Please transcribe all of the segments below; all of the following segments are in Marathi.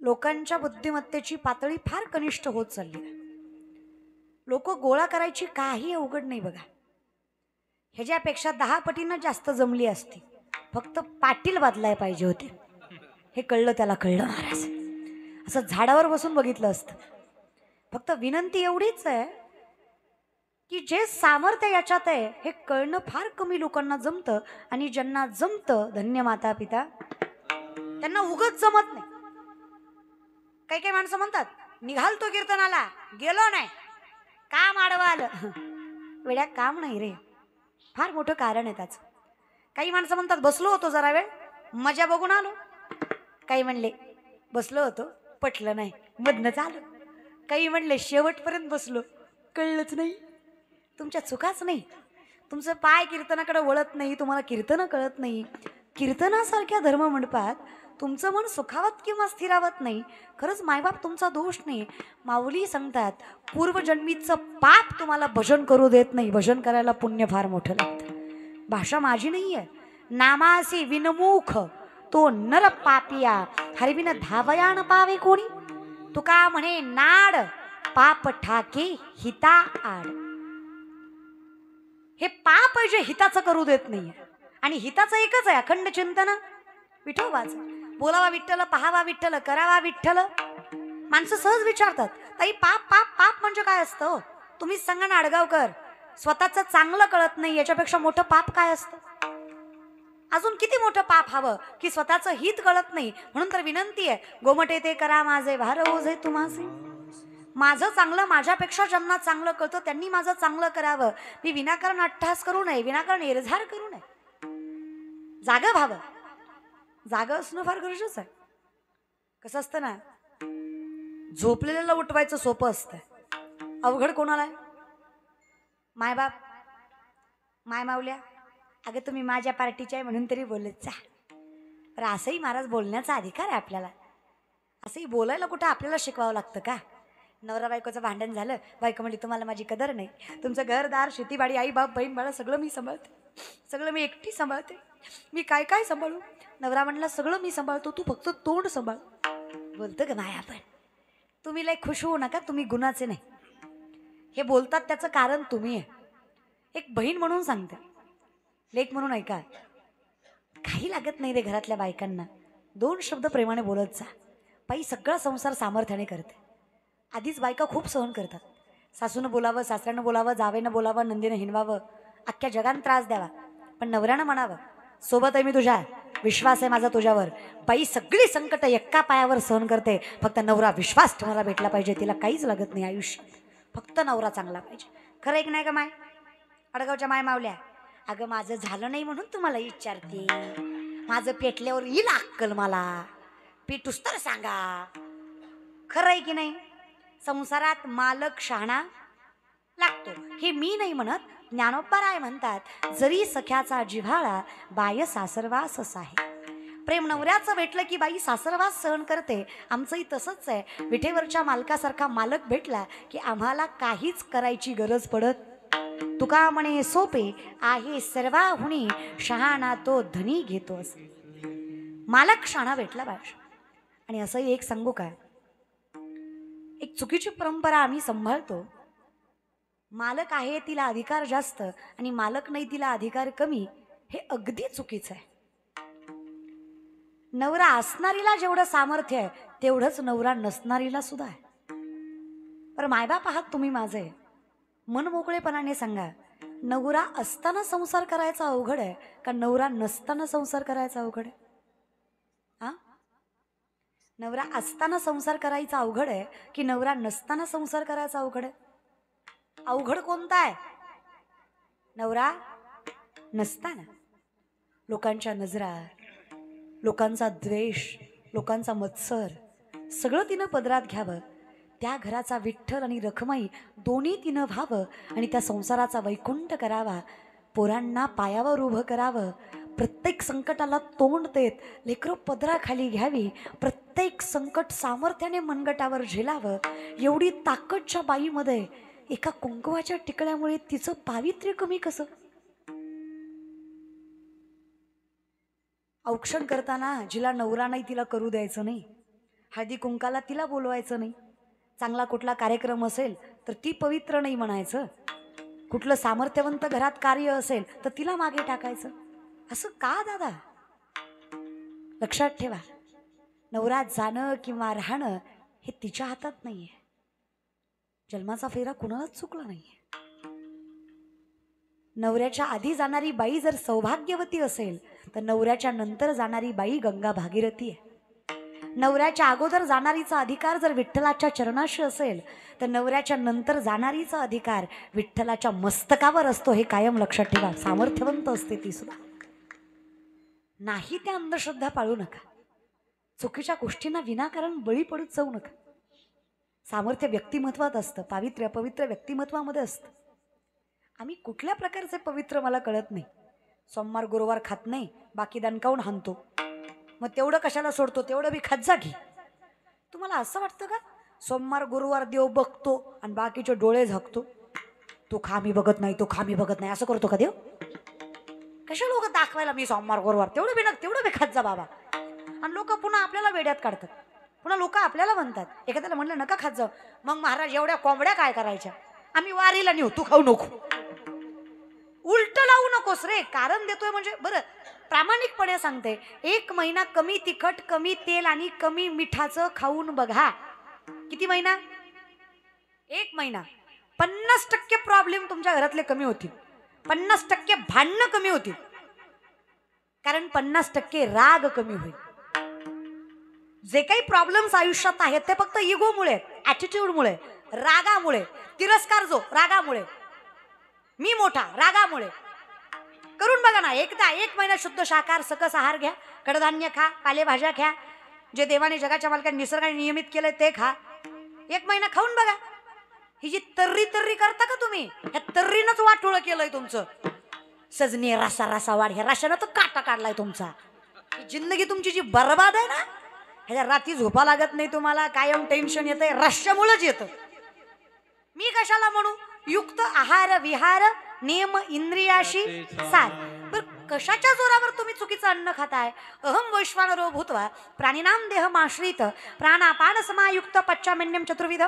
लोकांच्या बुद्धिमत्तेची पातळी फार कनिष्ठ होत चालली आहे. लोक गोळा करायची काही अवघड नाही बघा. ह्याच्यापेक्षा 10 पटीनं जास्त जमली असती. फक्त पाटील बदलाय पाहिजे होते. हे कळलं, त्याला कळलं महाराज. असं झाडावर बसून बघितलं असतं. फक्त विनंती एवढीच आहे की जे सामर्थ्य याच्यात आहे हे कळणं फार कमी लोकांना जमतं. आणि ज्यांना जमतं, धन्य माता पिता, त्यांना उगत जमत नाही. काही काही माणसं म्हणतात निघालतो कीर्तनाला, गेलो नाही, काम आडवं आलं. वेड्या, काम नाही रे, फार मोठं कारण आहे त्याचं. काही माणसं म्हणतात बसलो होतो जरा वेळ, मजा बघून आलो. काही म्हणले बसलो होतो, पटलं नाही, मधनच आलो. काही म्हणले शेवटपर्यंत बसलो, कळलंच नाही. तुमच्या चुकाच नाही. तुमचं पाय कीर्तनाकडे वळत नाही, तुम्हाला कीर्तन कळत नाही. कीर्तनासारख्या धर्ममंडपात तुमचं मन सुखावत किंवा स्थिरावत नाही. खरंच मायबाप तुमचा दोष नाही. माऊली सांगतात पूर्वजन्मीचं पाप तुम्हाला भजन करू देत नाही. भजन करायला पुण्य फार मोठं लागतं. भाषा माझी नाही आहे. नामासी विनमुख तो नर पापिया, हरविन धावयान पावे कोणी. तुका म्हणे नाड पाप ठाके हिता आड. हे पाप जे हिताचं करू देत नाही. आणि हिताचं एकच आहे, अखंड चिंतन विठोबाचं. बोलावा विठ्ठल, पहावा विठ्ठल, करावा विठ्ठल. माणसं सहज विचारतात ताई पाप पाप पाप म्हणजे काय असतं? तुम्हीच सांगा ना आडगावकर. स्वतःचं चांगलं कळत नाही, याच्यापेक्षा मोठं पाप काय असतं? अजून किती मोठं पाप हवं की स्वतःचं हित कळत नाही. म्हणून तर विनंती आहे, गोमटे ते करा माझे भार ओझे तुम्हासे. माझं चांगलं, माझ्यापेक्षा ज्यांना चांगलं कळतं त्यांनी माझं चांगलं करावं. मी विनाकारण अट्टहास करू नये, विनाकारण एरझार करू नये. जागं व्हावं. जागं असणं फार गरजेचं आहे. कसं असतं ना, झोपलेल्याला उठवायचं सोपं असतं, अवघड कोणाला आहे? मायबाप, माय माऊल्या, अगं तुम्ही माझ्या पार्टीच्या आहे म्हणून तरी बोलत जा. तर असंही महाराज बोलण्याचा अधिकार आहे आपल्याला. असंही बोलायला कुठं आपल्याला शिकवावं लागतं का? नवरा बायकोचं भांडण झालं, बायको म्हणली तुम्हाला माझी कदर नाही. तुमचं घरदार, शेतीबाडी, आई बाप, बहीण बाळा सगळं मी सांभाळते, सगळं मी एकटी सांभाळते, मी काय काय सांभाळू? नवरा म्हणला सगळं मी सांभाळतो, तू फक्त तोंड सांभाळ. बोलतं ग माया, पण तुम्ही लय खुश होऊ नका, तुम्ही गुणाचे नाही. हे बोलतात त्याचं कारण तुम्ही आहे. एक बहीण म्हणून सांगते, लेक म्हणून ऐका. काही लागत नाही रे घरातल्या बायकांना. 2 शब्द प्रेमाने बोलत जा. बाई सगळा संसार सामर्थ्याने करते. आधीच बायका खूप सहन करतात. सासूनं बोलावं, सासऱ्यानं बोलावं, जावेनं बोलावं, नंदीनं हिनवावं, अख्ख्या जगानं त्रास द्यावा, पण नवऱ्यानं म्हणावं सोबत आहे मी तुझ्या, विश्वास आहे माझा तुझ्यावर. बाई सगळी संकट एका पायावर सहन करते. फक्त नवरा विश्वास ठेवायला भेटला पाहिजे. तिला काहीच लागत नाही आयुष्यात, फक्त नवरा चांगला पाहिजे. खरं एक नाही का माय? अडगावच्या माय मावल्या, अगं माझं झालं नाही म्हणून तुम्हाला विचारते. माझं पेटल्यावर येईल अक्कल मला, पेटूस तर सांगा. खरं आहे की नाही? संसारात मालक शहाणा लागतो, हे मी नाही म्हणत, ज्ञानोबराय म्हणतात. जरी सख्याचा जिव्हाळा बाय सासरवास आहे. प्रेम नवऱ्याचं भेटलं की बाई सासरवास सहन करते. आमचंही तसंच आहे. विठेवरच्या मालकासारखा मालक भेटला की आम्हाला काहीच करायची गरज पडत. तुका म्हणे सोपे आहे सर्वाहुनी, शहाणा तो धनी घेतो. मालक शहाणा भेटला पाहिजे. आणि असंही एक सांगू काय, एक चुकीची परंपरा आम्ही सांभाळतो. मालक आहे तिला अधिकार जास्त आणि मालक नाही तिला अधिकार कमी. हे अगदी चुकीचं आहे. नवरा असणारीला जेवढं सामर्थ्य आहे तेवढंच नवरा नसणारीला सुद्धा आहे. पर मायबाप आहात तुम्ही माझे, मन मोकळेपणाने सांगा, नवरा असताना संसार करायचा अवघड आहे का नवरा नसताना संसार करायचा अवघड आहे? हा, नवरा असताना संसार करायचा अवघड आहे की नवरा नसताना संसार करायचा अवघड आहे? अवघड कोणता आहे? नवरा नसताना. लोकांच्या नजरा, लोकांचा द्वेष, लोकांचा मत्सर सगळं तिनं पदरात घ्यावं. त्या घराचा विठ्ठल आणि रखमाई दोन्ही तिनं व्हावं आणि त्या संसाराचा वैकुंठ करावा. पोरांना पायावर उभं करावं. प्रत्येक संकटाला तोंड देत लेकरं पदराखाली घ्यावी. प्रत्येक संकट सामर्थ्याने मनगटावर झेलावं. एवढी ताकदच्या बाईमध्ये एका कुंकवाच्या टिकल्यामुळे तिचं पावित्र्य कमी कसं? औक्षण करताना जिला नवरा नाही तिला करू द्यायचं नाही. हळदी कुंकाला तिला बोलवायचं नाही, चांगला कुठला कार्यक्रम असेल तर ती पवित्र नाही म्हणायचं, कुठलं सामर्थ्यवंत घरात कार्य असेल तर तिला मागे टाकायचं. असं का दादा? लक्षात ठेवा, नवरा जाणं किंवा राहणं हे तिच्या हातात नाहीये. जन्माचा फेरा कुणालाच चुकला नाहीये. नवऱ्याच्या आधी जाणारी बाई जर सौभाग्यवती असेल तर नवऱ्याच्या नंतर जाणारी बाई गंगा भागीरथी आहे. नवऱ्याच्या अगोदर जाणारीचा अधिकार जर विठ्ठलाच्या चरणाशी असेल तर नवऱ्याच्या नंतर जाणारीचा अधिकार विठ्ठलाच्या मस्तकावर असतो. हे कायम लक्षात ठेवा. सामर्थ्यवंत असते ती सुद्धा. नाही त्या अंधश्रद्धा पाळू नका. चुकीच्या गोष्टींना विनाकारण बळी पडत जाऊ नका. सामर्थ्य व्यक्तिमत्वात असतं, पावित्र्य अपवित्र व्यक्तिमत्वामध्ये असतं. आम्ही कुठल्या प्रकारचे पवित्र मला कळत नाही. सोमवार गुरुवार खात नाही, बाकी दणकावून हाणतो. मग तेवढं कशाला सोडतो? तेवढं बी खात जा की. तुम्हाला असं वाटतं का सोमवार गुरुवार देव बघतो आणि बाकीचे डोळे झाकतो? तो खा मी बघत नाही, तो खा मी बघत नाही, असं करतो का देव? कशा लोक दाखवायला मी सोमवार गुरुवार तेवढं बी खात जा बाबा. आणि लोक पुन्हा आपल्याला वेड्यात काढतात. पुन्हा लोक आपल्याला म्हणतात, एखाद्याला म्हणलं नका खात जाऊ, मग महाराज एवढ्या कोंबड्या काय करायच्या, आम्ही वारीला नेऊ, तू खाऊ नको. उलट लावू नकोस रे. कारण देतोय म्हणजे बरं, प्रामाणिकपणे सांगते, 1 महिना कमी तिखट, कमी तेल आणि कमी मिठाचं खाऊन बघा. किती महिना? 1 महिना. 50% प्रॉब्लेम तुमच्या घरातले कमी होतील. 50% भांडणं कमी होतील. कारण 50% राग कमी होईल. जे काही प्रॉब्लेम्स आयुष्यात आहेत ते फक्त इगोमुळे, ॲटिट्यूडमुळे, रागामुळे, तिरस्कार जो रागामुळे, मी मोठा रागामुळे. करून बघा ना एकदा. 1 महिना शुद्ध शाकाहार सकस आहार घ्या, कडधान्य खा, पालेभाज्या खा, जे देवाने जगाच्या मालकाने निसर्गाने नियमित केलंय ते खा. 1 महिना खाऊन बघा. ही जी तर्री करता का तुम्ही, ह्या तर्रीनंच वाटोळं केलंय तुमचं. सजनी रसा रसा वाढ, ह्या रशानं तर काटा काढलाय तुमचा. जिंदगी तुमची जी बर्बाद आहे ना, ह्याच्या रात्री झोपा लागत नाही तुम्हाला, कायम टेन्शन येतंय, रश्यामुळेच येतं. मी कशाला म्हणू? युक्त आहार विहार नियम इंद्रियाशी सार. बर कशाच्या जोरावर तुम्ही चुकीचं अन्न खाताय? अहम वैश्वानरो भूत्वा प्राणिनाम देहमाश्रित प्राणापान समायुक्त पच्चामन्यम चतुर्विधम.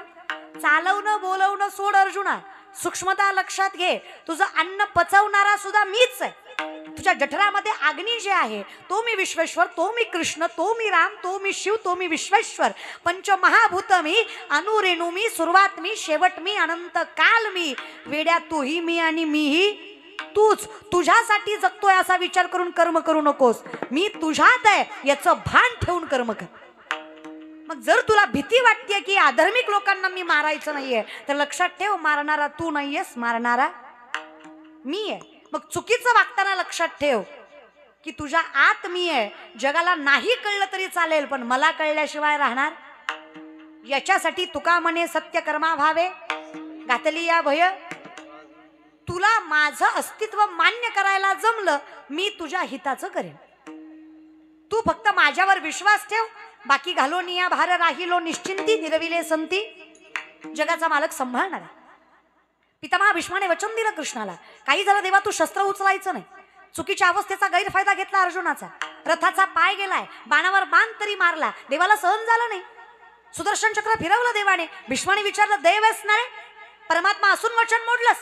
चालवणं बोलवणं सोड अर्जुना, सूक्ष्मता लक्षात घे. तुझं अन्न पचवणारा सुद्धा मीच आहे. तुझ्या जठरामध्ये अग्नी जे आहे तो मी विश्वेश्वर, तो मी कृष्ण, तो मी राम, तो मी शिव, तो मी विश्वेश्वर. पंचमहाभूत मी, अनुरेणू मी, सुरुवात मी, शेवट मी, अनंत काल मी. वेड्या तूही मी आणि मीही तूच. तुझ्यासाठी जगतोय असा विचार करून कर्म करू नकोस. मी तुझ्यात आहे याचं भान ठेवून कर्म कर. मग जर तुला भीती वाटते की अधार्मिक लोकांना मी मारायचं नाहीये तर लक्षात ठेव, मारणारा तू नाहीयेस, मारणारा मी आहे. मग चुकीचं वागताना लक्षात ठेव की तुझ्या आत मी आहे. जगाला नाही कळलं तरी चालेल, पण मला कळल्याशिवाय राहणार. याच्यासाठी तुका म्हणे सत्य कर्मा भावे घातली या भय. तुला माझं अस्तित्व मान्य करायला जमलं, मी तुझ्या हिताचं करेन. तू फक्त माझ्यावर विश्वास ठेव. बाकी घालो निया भार राहिलो निश्चिंती निरविले संती. जगाचा मालक सांभाळणार. पितामहा भीष्माने वचन दिलं कृष्णाला, काही झालं देवा तू शस्त्र उचलायचं नाही. चुकीच्या अवस्थेचा गैरफायदा घेतला अर्जुनाचा. रथाचा पाय गेलाय, बाणावर बाण तरी मारला, देवाला सहन झालं नाही. सुदर्शन चक्र फिरवलं देवाने. भीष्माने विचारलं देव आहेस ना रे? परमात्मा असून वचन मोडलंस?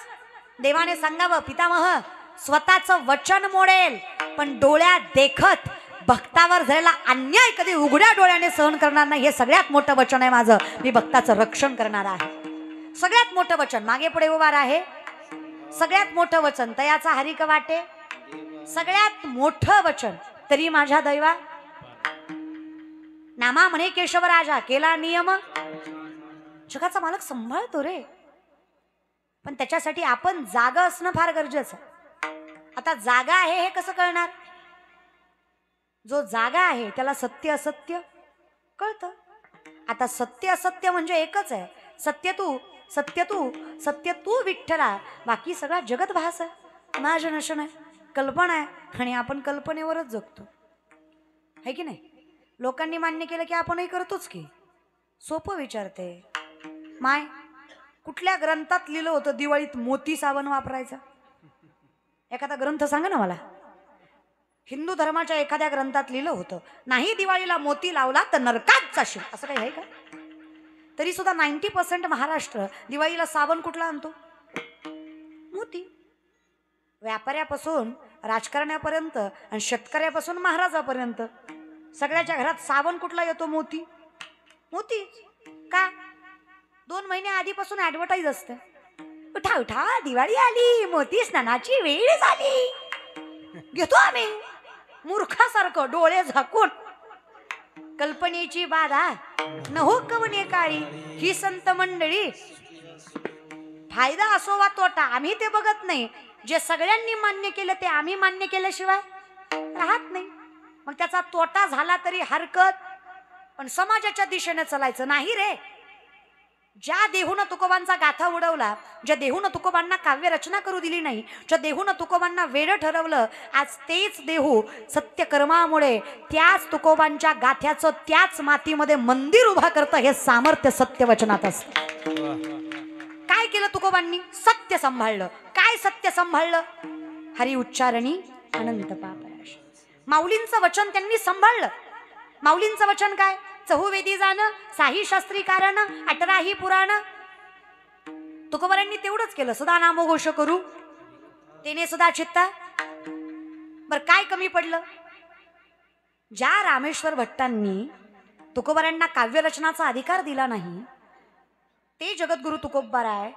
देवाने सांगावं पितामह स्वतःचं वचन मोडेल पण डोळ्यात देखत भक्तावर झालेला अन्याय कधी उघड्या डोळ्याने सहन करणार नाही. हे सगळ्यात मोठं वचन आहे माझं. मी भक्ताचं रक्षण करणार आहे. सगळ्यात मोठं वचन. मागे पुढे उभा आहे. सगळ्यात मोठं वचन तयाचा हरिक वाटे. सगळ्यात मोठं वचन. तरी माझ्या दैवा नामा म्हणे केशव राजा केला नियम. जगाचा मालक सांभाळतो रे, पण त्याच्यासाठी आपण जागा असणं फार गरजेचं. आता जागा आहे हे कसं कळणार? जो जागा आहे त्याला सत्य असत्य कळतं. आता सत्य असत्य म्हणजे एकच आहे. सत्य तू विठ्ठला, बाकी सगळा जगत भास आहे, इमॅजिनेशन आहे, कल्पना आहे. आणि आपण कल्पनेवरच जगतो, है की नाही? लोकांनी मान्य केलं की आपणही करतोच की. सोपं विचारते, माय कुठल्या ग्रंथात लिहिलं होतं दिवाळीत मोती साबण वापरायचा? एखादा ग्रंथ सांगा ना मला. हिंदू धर्माच्या एखाद्या ग्रंथात लिहिलं होतं, नाही दिवाळीला मोती लावला तर नरकात जाशील, असं काही आहे का? तरी सुद्धा 90% महाराष्ट्र दिवाळीला साबण कुठला आणतो? मोती. व्यापाऱ्यापासून राजकारण्यापर्यंत आणि शेतकऱ्यापासून महाराजापर्यंत सगळ्याच्या घरात साबण कुठला येतो? मोती. मोती का? 2 महिने आधीपासून ऍडव्हर्टाईज असते, उठा उठा दिवाळी आली, मोती स्नानाची वेळ झाली. घेतो आम्ही मूर्खासारखं डोळे झाकून. कल्पनेची बाधा न हो कवने काळी, ही संत मंडळी. फायदा असो वा तोटा आम्ही ते बघत नाही. जे सगळ्यांनी मान्य केलं ते आम्ही मान्य केल्याशिवाय राहत नाही. मग त्याचा तोटा झाला तरी हरकत, पण समाजाच्या दिशेने चालायचं नाही रे. ज्या देहून तुकोबांचा गाथा उडवला, ज्या देहून तुकोबांना काव्य रचना करू दिली नाही, ज्या देहून तुकोबांना वेड ठरवलं, आज तेच देहू सत्यकर्मामुळे त्याच तुकोबांच्या गाथ्याचं त्याच मातीमध्ये मंदिर उभा करतं. हे सामर्थ्य सत्यवचनात असतं. काय केलं तुकोबांनी? सत्य सांभाळलं. काय सत्य सांभाळलं? हरी उच्चारणी अनंत पापराश. माऊलींचं वचन त्यांनी सांभाळलं. माऊलींचं वचन काय? चहुवेदी जाणं, साही शास्त्री कारण, 18ही पुराण. तुकोबारांनी तेवढंच केलं. सदा नामोघोष करू तेने सदा चित्ता. बर काय कमी पडलं? ज्या रामेश्वर भट्टांनी तुकोबारांना काव्यरचनाचा अधिकार दिला नाही, ते जगद्गुरु तुकोबाराय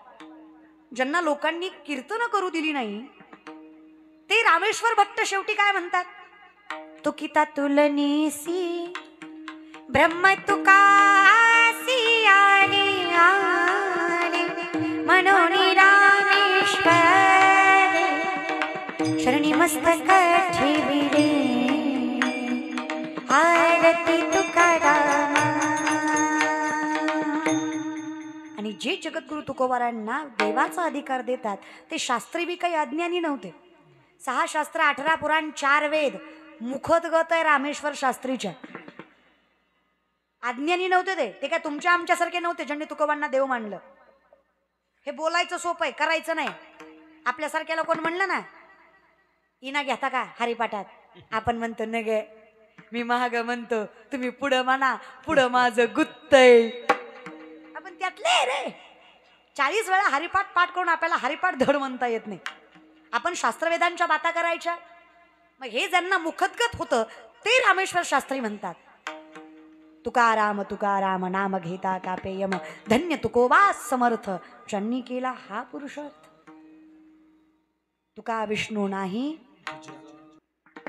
ज्यांना लोकांनी कीर्तन करू दिली नाही, ते रामेश्वर भट्ट शेवटी काय म्हणतात? तुकिता तुलनीसी ब्रह्म तुकासी आले आले म्हणून रामेश्वर शरणी मस्तक ठेविले आरती तुकाराम. आणि जे जगद्गुरु तुकोबारांना देवाचा अधिकार देतात ते शास्त्री बी काही अज्ञानी नव्हते. 6 शास्त्र, 18 पुराण, 4 वेद मुखोद्गत आहे रामेश्वर शास्त्रीच्या. अज्ञानी नव्हते ते काय तुमच्या आमच्यासारखे नव्हते ज्यांनी तुकोबांना देव मानलं. हे बोलायचं सोपं आहे, करायचं नाही. आपल्यासारख्याला कोण म्हणलं ना, इना घेता का हरिपाठात, आपण म्हणतो न गे मी महाग म्हणतो, तुम्ही पुढं म्हणा, पुढं माझं गुत्तय. आपण त्यातले रे. 40 वेळा हरिपाठ पाठ करून आपल्याला हरिपाठ धड म्हणता येत नाही. आपण शास्त्रवेदांच्या बाता करायच्या. मग हे ज्यांना मुखद्गत होतं ते रामेश्वर शास्त्री म्हणतात. तुकाराम तुकाराम नाम घेता कापेयम, धन्य तुकोबा समर्थ ज्यांनी केला हा पुरुषार्थ. तुका विष्णू नाही,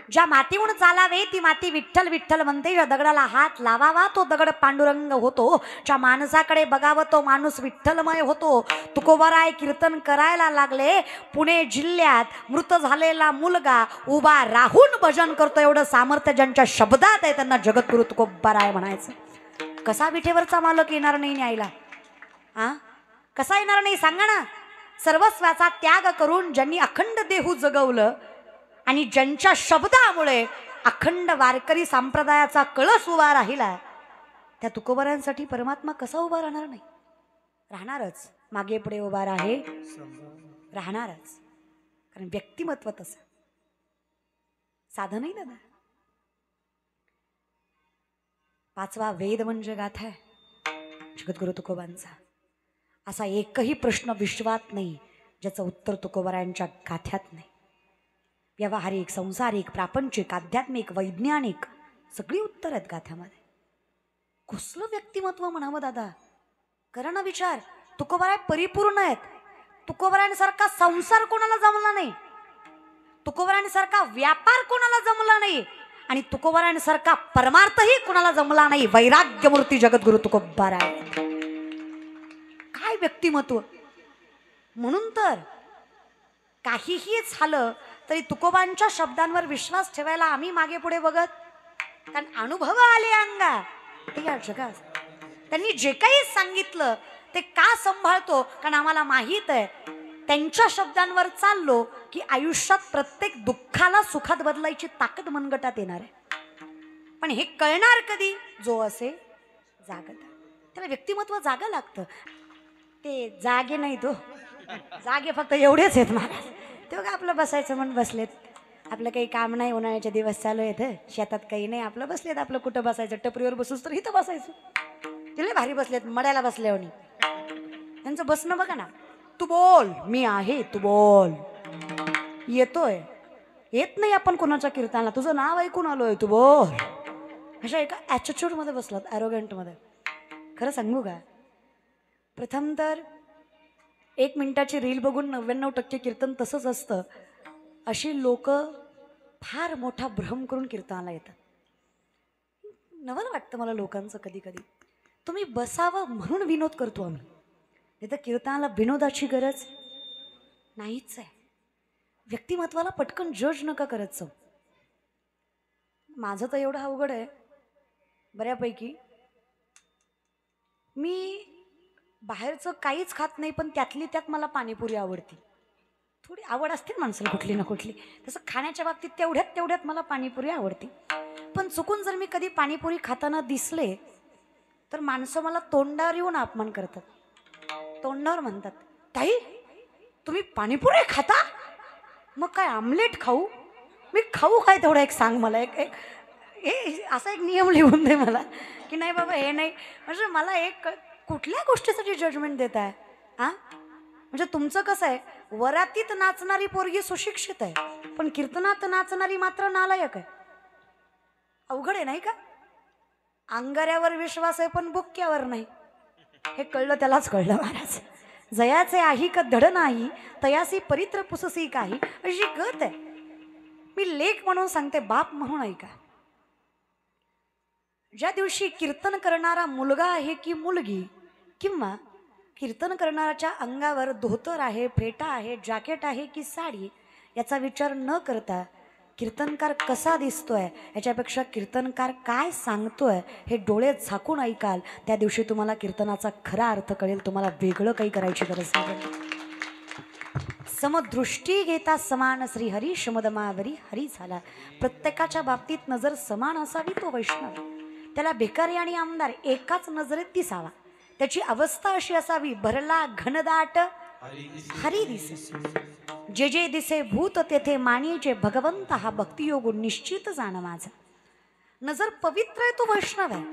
ज्या मातीहून चालावे ती माती विठ्ठल विठ्ठल म्हणते. ज्या दगडाला हात लावावा तो दगड पांडुरंग होतो. ज्या माणसाकडे बघावं तो माणूस विठ्ठलमय होतो. तुकोबाराय कीर्तन करायला लागले. पुणे जिल्ह्यात मृत झालेला मुलगा उभा राहून भजन करतो. एवढं सामर्थ्य ज्यांच्या शब्दात आहे त्यांना जगद्गुरु तुकोबाराय म्हणायचं. कसा विठेवरचा मालक येणार नाही न्यायला? कसा येणार नाही सांगा ना. सर्वस्वाचा त्याग करून ज्यांनी अखंड देहू जगवलं आणि ज्यांच्या शब्दामुळे अखंड वारकरी संप्रदायाचा कळस उभा राहिला, त्या तुकोबारांसाठी परमात्मा कसा उभा राहणार नाही? राहणारच. मागे पुढे उभा राहे, राहणारच. कारण व्यक्तिमत्व तसं साधन नाही दादा. 5वा वेद म्हणजे गाथा आहे जगद्गुरु तुकोबांचा. असा एकही प्रश्न विश्वात नाही ज्याचं उत्तर तुकोबारांच्या गाथ्यात नाही. व्यावहारिक, संसारिक, प्रापंचिक, आध्यात्मिक, वैज्ञानिक सगळी उत्तर आहेत गाथ्यामध्ये. कसलं व्यक्तिमत्व म्हणावं दादा? करा ना विचार. तुकोबाराय परिपूर्ण आहेत. तुकोबारांसारखा संसार कोणाला जमला नाही, तुकोबारांसारखा व्यापार कोणाला जमला नाही, आणि तुकोबारांसारखा परमार्थही कोणाला जमला नाही. वैराग्यमूर्ती जगद्गुरु तुकोबाराय. काय व्यक्तिमत्व! म्हणून तर काहीही झालं तरी तुकोबांच्या शब्दांवर विश्वास ठेवायला आम्ही मागे पुढे बघत. कारण अनुभव आले अंगा ते या जगात. त्यांनी जे काही सांगितलं ते का सांभाळतो? कारण आम्हाला माहीत आहे त्यांच्या शब्दांवर चाललो की आयुष्यात प्रत्येक दुःखाला सुखात बदलायची ताकद मनगटात येणार आहे. पण हे कळणार कधी? जो असे जागत. त्याला व्यक्तिमत्व जागा लागतं. ते जागे नाही, तो जागे फक्त एवढेच आहेत महाराज. तेव्हा आपलं बसायचं म्हणून बसलेत. आपलं काही काम नाही, उन्हाळ्याचे दिवस चालू आहेत, शेतात काही नाही, आपलं बसलेत, आपलं कुठं बसायचं, टपरीवर बसूस तर इथं बसायचं. तिला भारी बसलेत, मड्याला बसल्यावर त्यांचं बसणं बघा ना. तू बोल, मी आहे, तू बोल. येतोय, येत नाही आपण कोणाच्या कीर्तनाला, तुझं नाव ऐकून आलोय, तू बोल. अशा एका ॲटिट्यूड मध्ये बसलात, ॲरोगंट मध्ये. खरं सांगू का, प्रथम तर 1 मिनिटाची रील बघून 99% कीर्तन तसंच असतं. अशी लोक फार मोठा भ्रम करून कीर्तनाला येतात. नवल वाटतं मला लोकांचं कधी कधी. तुम्ही बसावं म्हणून विनोद करतो आम्ही, नाही तर कीर्तनाला विनोदाची गरज नाहीच आहे. व्यक्तिमत्वाला पटकन जज नका करत जाऊ. माझं तर एवढं अवघड आहे बऱ्यापैकी. मी बाहेरचं काहीच खात नाही, पण त्यातली त्यात मला पाणीपुरी आवडते. थोडी आवड असते माणसाला कुठली ना कुठली, तसं खाण्याच्या बाबतीत तेवढ्यात मला पाणीपुरी आवडते. पण चुकून जर मी कधी पाणीपुरी खाताना दिसले तर माणसं मला तोंडावर येऊन अपमान करतात. तोंडावर म्हणतात, ताई तुम्ही पाणीपुरी खाता? मग काय आमलेट खाऊ? मी खाऊ काय तेवढं एक सांग मला. एक असा एक नियम लिहून दे मला की नाही बाबा हे नाही. म्हणजे मला एक कुठल्या गोष्टीसाठी जजमेंट देत आहे हां? म्हणजे तुमचं कसं आहे, वरातीत नाचणारी पोरगी सुशिक्षित आहे, पण कीर्तनात नाचणारी मात्र नालायक आहे. अवघड आहे नाही का? अंगाऱ्यावर विश्वास आहे पण बुक्क्यावर नाही. हे कळलं त्यालाच कळलं महाराज. जयाचे आही का धड नाही, तयासी परित्र पुससी काही, अशी गत आहे. मी लेख म्हणून सांगते, बाप म्हणून ऐका. ज्या दिवशी कीर्तन करणारा मुलगा आहे की मुलगी, किंवा कीर्तन करणाऱ्याच्या अंगावर धोतर आहे, फेटा आहे, जॅकेट आहे की साडी, याचा विचार न करता कीर्तनकार कसा दिसतोय याच्यापेक्षा कीर्तनकार काय सांगतोय हे डोळे झाकून ऐकाल, त्या दिवशी तुम्हाला कीर्तनाचा खरा अर्थ कळेल. तुम्हाला वेगळं काही करायची गरज नाही. समदृष्टी घेता समान श्रीहरी शमदमावरी हरी झाला. प्रत्येकाच्या बाबतीत नजर समान असावी तो वैष्णव. त्याला भिकारी आणि आमदार एकाच नजरेत दिसावा. त्याची अवस्था अशी असावी, भरला घनदाट हरी दिसे. जे जे दिसे भूत तेथे मानीचे भगवंत, हा भक्तियोग निश्चित जाण माझा. नजर पवित्र आहे तो वैष्णव आहे.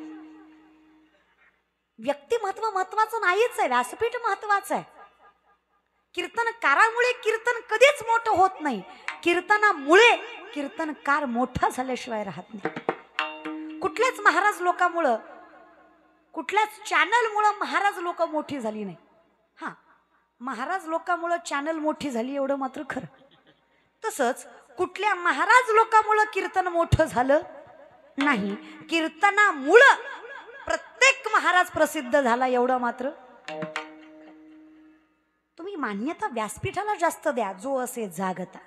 व्यक्तिमत्व महत्वाचं नाहीच आहे, व्यासपीठ महत्वाचं आहे. कीर्तनकारामुळे कीर्तन कधीच मोठं होत नाही, कीर्तनामुळे कीर्तनकार मोठा झाल्याशिवाय राहत नाही. कुठल्याच महाराज लोकांमुळं, कुठल्याच चॅनलमुळं महाराज लोक मोठी झाली नाही. हा, महाराज लोकांमुळं चॅनल मोठी झाली एवढं मात्र खरं. तसंच कुठल्या महाराज लोकांमुळं कीर्तन मोठं झालं नाही, कीर्तनामुळं प्रत्येक महाराज प्रसिद्ध झाला एवढं मात्र. तुम्ही मान्यता व्यासपीठाला जास्त द्या, जो असे जागता.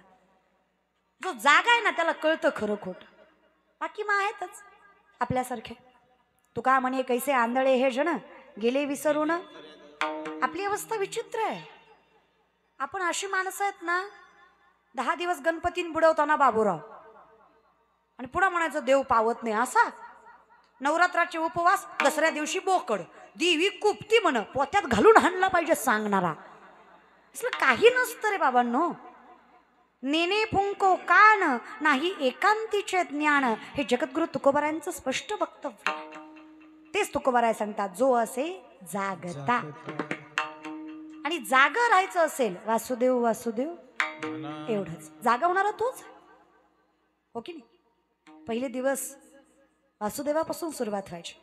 जो जागा आहे ना त्याला कळतं खरं खोट. बाकी मग आहेतच आपल्यासारखे. तुका म्हणे कैसे आंधळे हे जण गेले विसरून. आपली अवस्था विचित्र आहे. आपण अशी माणसं आहेत ना, 10 दिवस गणपतीन बुडवताना बाबूराव, आणि पुन्हा म्हणायचं देव पावत नाही असा. नवरात्राचे उपवास, दसऱ्या दिवशी बोकड, देवी कुपती म्हण, पोत्यात घालून हाणला पाहिजे सांगणारा. असलं काही नसतं रे बाबांनो. नेने फुंको कान नाही एकांतीचे ज्ञान, हे जगद्गुरु तुकोबारायांचं स्पष्ट वक्तव्य. तेच तुकोबाराय सांगतात, जो असे जागता. आणि जागा राहायचं असेल, वासुदेव वासुदेव एवढंच. जागा होणारा तोच, हो की नाही? पहिले दिवस वासुदेवापासून सुरुवात व्हायची.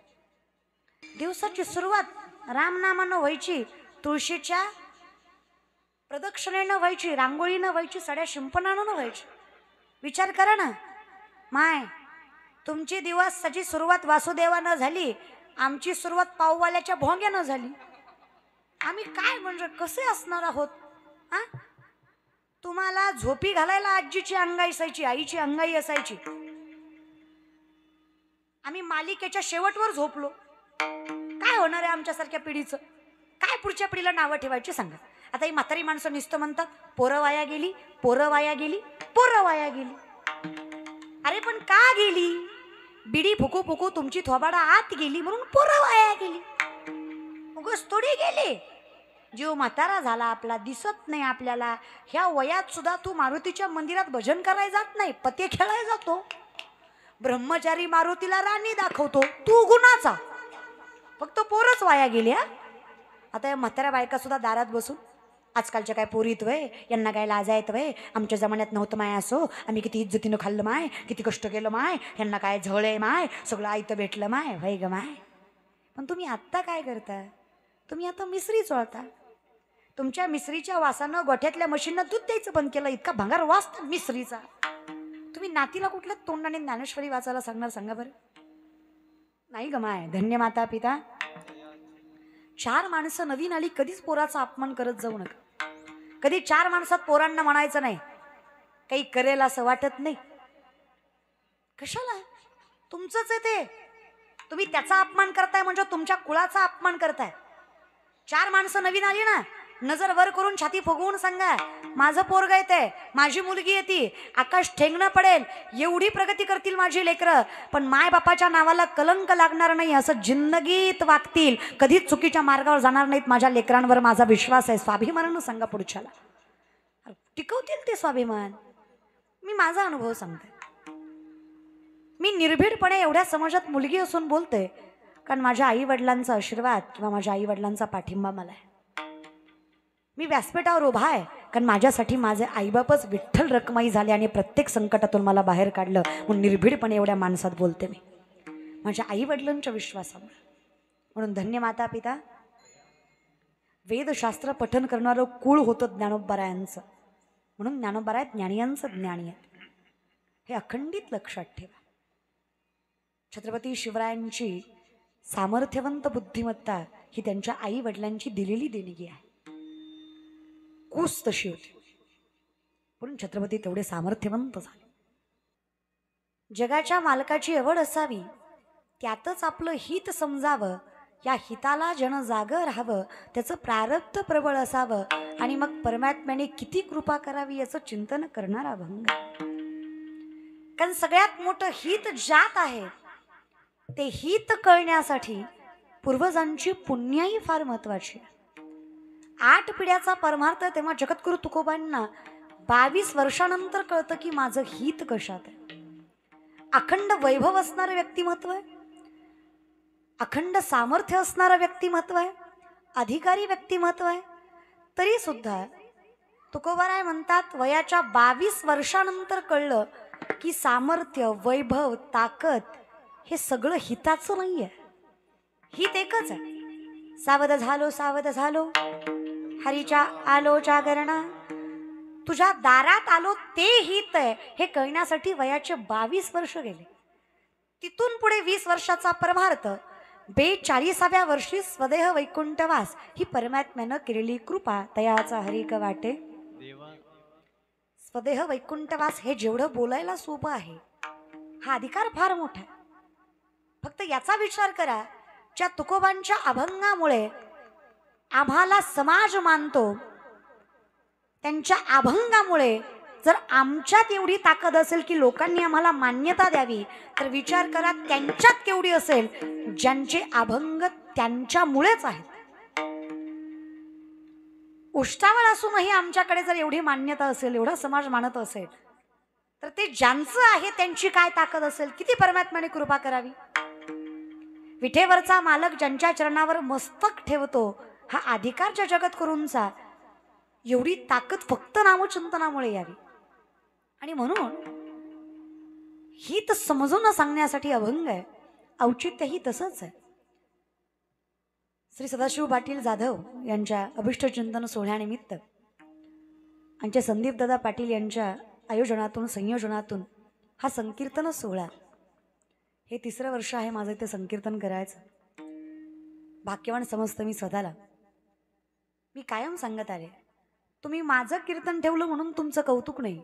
दिवसाची सुरुवात रामनामानं व्हायची, तुळशीच्या प्रदक्षिणेनं व्हायची, रांगोळीनं व्हायची, सड्या शिंपणानं व्हायची. विचार करा ना माय, तुमची दिवसाची सुरुवात वासुदेवानं झाली, आमची सुरुवात पाववाल्याच्या भोंग्यानं झाली. आम्ही काय म्हणजे कसे असणार आहोत हा? तुम्हाला झोपी घालायला आजीची अंगाई असायची, आईची अंगाई असायची. आम्ही मालिकेच्या शेवटवर झोपलो. काय होणार आहे आमच्यासारख्या पिढीचं? काय पुढच्या पिढीला नावं ठेवायची सांगा. आता ही म्हातारी माणसं नुसतं म्हणतात पोरं वाया गेली, पोरं वाया गेली, पोरं वाया गेली. अरे पण का गेली? बिडी फुकू फुकू तुमची थोबाडा आत गेली म्हणून पोरं वाया गेली. उगाच थोडी गेली. जीव म्हातारा झाला आपला, दिसत नाही आपल्याला, ह्या वयात सुद्धा तू मारुतीच्या मंदिरात भजन करायला जात नाही, पते खेळायला जातो. ब्रह्मचारी मारुतीला राणी दाखवतो, तू गुणाचा. फक्त पोरच वाया गेली. आता या म्हाताऱ्या बायका सुद्धा दारात बसून, आजकालच्या काय पोरीत वय, यांना काय लाजा येत वय, आमच्या जमान्यात नव्हतं माय असो, आम्ही किती इज्जतीनं खाल्लं माय, किती कष्ट केलं माय, यांना काय झळ आहे माय, सगळं आयतं भेटलं माय, वय ग माय. पण तुम्ही आत्ता काय करता? तुम्ही आता मिसरी चोळता. तुमच्या मिसरीच्या वासानं गोठ्यातल्या मशीननं दूध द्यायचं बंद केलं, इतका भंगार वास मिसरीचा. तुम्ही नातीला कुठल्या तोंडाने ज्ञानेश्वरी वाचायला सांगणार, सांगा बरं? नाही ग माय. धन्य माता पिता. 4 माणसं नवीन आली, कधीच पोराचा अपमान करत जाऊ नका. कधी 4 माणसात पोरांना म्हणायचं नाही काही करेल असं वाटत नाही. कशाला? तुमचंच आहे ते. तुम्ही त्याचा अपमान करताय म्हणजे तुमच्या कुळाचा अपमान करताय. 4 माणसं नवीन आली ना, नजर वर करून छाती फुगवून सांगा, माझं पोरग येते, माझी मुलगी येते, आकाश ठेंगणं पडेल, एवढी प्रगती करतील माझी लेकरं, पण माय बापाच्या नावाला कलंक लागणार नाही असं जिंदगीत वागतील, कधीच चुकीच्या मार्गावर जाणार नाहीत, माझ्या लेकरांवर माझा विश्वास आहे. स्वाभिमानानं सांगा पुढच्याला. टिकवतील ते स्वाभिमान. मी माझा अनुभव सांगते. मी निर्भीडपणे एवढ्या समाजात मुलगी असून बोलते कारण माझ्या आई वडिलांचा आशीर्वाद किंवा माझ्या आई वडिलांचा पाठिंबा मला आहे. मी व्यासपीठावर उभा आहे कारण माझ्यासाठी माझे आईबापच विठ्ठल रखमाई झाले आणि प्रत्येक संकटातून मला बाहेर काढलं, म्हणून निर्भीडपणे एवढ्या माणसात बोलते मी माझ्या आई वडिलांच्या विश्वासामुळे. म्हणून धन्य माता पिता. वेदशास्त्र पठन करणारं कुळ होतं ज्ञानोबरायांचं, म्हणून ज्ञानोबराय ज्ञानियांचं ज्ञानी आहेत, हे अखंडित लक्षात ठेवा. छत्रपती शिवरायांची सामर्थ्यवंत बुद्धिमत्ता ही त्यांच्या आई वडिलांची दिलेली देणगी आहे. कूस तशी होती म्हणून छत्रपती तेवढे सामर्थ्यवंत झाले. जगाच्या मालकाची आवड असावी, त्यातच आपलं हित समजावं, या हिताला जन जागं राहावं, त्याचं प्रारब्ध प्रबळ असावं आणि मग परमात्म्याने किती कृपा करावी याचं चिंतन करणारा अभंग. कारण सगळ्यात मोठं हित ज्यात आहे ते हित कळण्यासाठी पूर्वजांची पुण्याई फार महत्वाची. 8 पिढ्याचा परमार्थ तेव्हा जगद्गुरु तुकोबांना 22 वर्षानंतर कळतं की माझं हित कशात आहे. अखंड वैभव असणारं व्यक्तिमत्व आहे, अखंड सामर्थ्य असणारं व्यक्तिमत्व आहे, अधिकारी व्यक्तिमत्व आहे, तरी सुद्धा तुकोबाराय म्हणतात वयाच्या 22 वर्षानंतर कळलं की सामर्थ्य, वैभव, ताकद हे सगळं हिताचं नाहीये, हित एकच आहे. सावध झालो सावध झालो, हरीच्या आलो जागरणा, तुझ्या दारात आलो ते हित आहे हे कळण्यासाठी वयाचे 22 वर्ष गेले. तिथून पुढे 20 वर्षाचा परमार्थ, 42व्या वर्षी स्वदेह वैकुंठवास ही परमात्म्यानं केलेली कृपा, तयाचा हरिक वाटे. स्वदेह वैकुंठवास हे जेवढं बोलायला सोपं आहे, हा अधिकार फार मोठा आहे. फक्त याचा विचार करा, ज्या तुकोबांच्या अभंगामुळे आम्हाला समाज मानतो, त्यांच्या अभंगामुळे जर आमच्यात एवढी ताकद असेल की लोकांनी आम्हाला मान्यता द्यावी, तर विचार करा त्यांच्यात केवढी असेल ज्यांचे अभंग त्यांच्यामुळेच आहेत. उष्टावळ असूनही आमच्याकडे जर एवढी मान्यता असेल, एवढा समाज मानत असेल, तर ते ज्यांचं आहे त्यांची काय ताकद असेल, किती परमात्म्याने कृपा करावी. विठेवरचा मालक ज्यांच्या चरणावर मस्तक ठेवतो, हा अधिकारच्या जगद्गुरूंचा, एवढी ताकद फक्त नामचिंतनामुळे यावी. आणि म्हणून हित समजून सांगण्यासाठी अभंग आहे, औचित्यही तसंच आहे. श्री सदाशिव पाटील जाधव यांच्या अभिष्ट चिंतन सोहळ्यानिमित्त आमचे संदीप दादा पाटील यांच्या आयोजनातून संयोजनातून हा संकीर्तन सोहळा, हे 3रं वर्ष आहे माझं इथे संकीर्तन करायचं. भाग्यवान समजतं मी स्वतःला. मी कायम सांगत आले, तुम्ही माझं कीर्तन ठेवलं म्हणून तुमचं कौतुक नाही,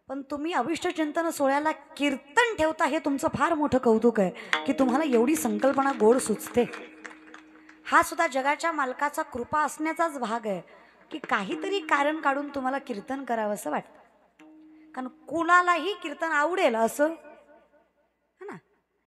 पण तुम्ही अभिष्ट चिंतन सोहळ्याला कीर्तन ठेवता हे तुमचं फार मोठं कौतुक आहे की तुम्हाला एवढी संकल्पना गोड सुचते. हा सुद्धा जगाच्या मालकाचा कृपा असण्याचाच भाग आहे की काहीतरी कारण काढून तुम्हाला कीर्तन करावं असं वाटतं. कारण कोणालाही कीर्तन आवडेल असं